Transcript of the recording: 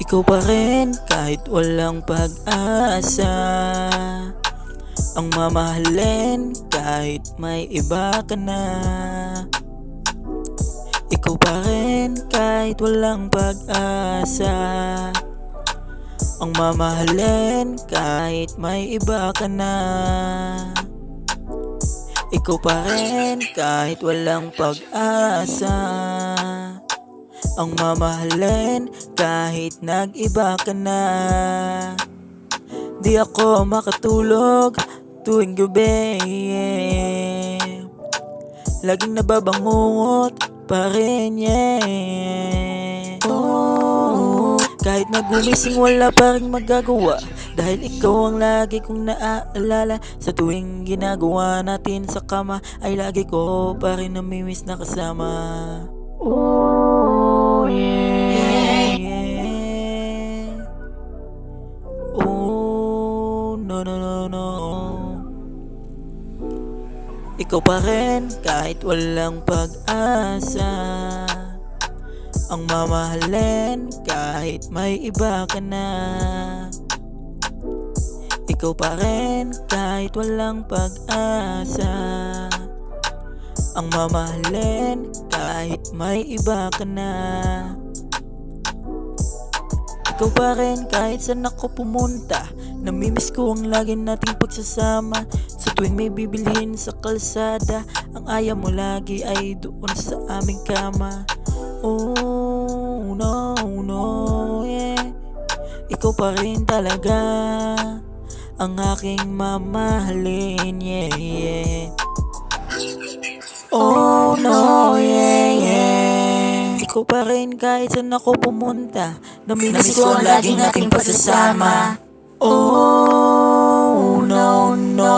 Ikaw pa rin kahit walang pag-asa, ang mamahalin kahit may iba ka na. Ikaw pa rin kahit walang pag-asa, ang mamahalin kahit may iba ka na. Ikaw pa rin kahit walang pag-asa, ang mamahalin kahit nag-iba ka na. Di ako makatulog tuwing gabi, laging nababangungot pa rin, kahit nagumising wala pa rin magagawa, dahil ikaw ang lagi kong naaalala. Sa tuwing ginagawa natin sa kama ay lagi ko pa rin namimiss na kasama. Oh yeah, yeah. Oh no no no no. Ikaw pa rin kahit walang pag-asa, ang mamahalin kahit may iba ka na. Ikaw pa rin kahit walang pag-asa, ang mamahalin kahit may iba ka na. Ikaw pa rin kahit saan ako pumunta, namimiss ko ang lagi nating pagsasama. Sa tuwing may bibilhin sa kalsada, ang ayaw mo lagi ay doon sa aming kama. Oh no no yeah, ikaw pa rin talaga ang aking mamahalin, yeah yeah. Oh no yeah yeah, ikaw pa rin kahit saan ako pumunta, namimiss ko ang lagi nating pagsasama. Oh no no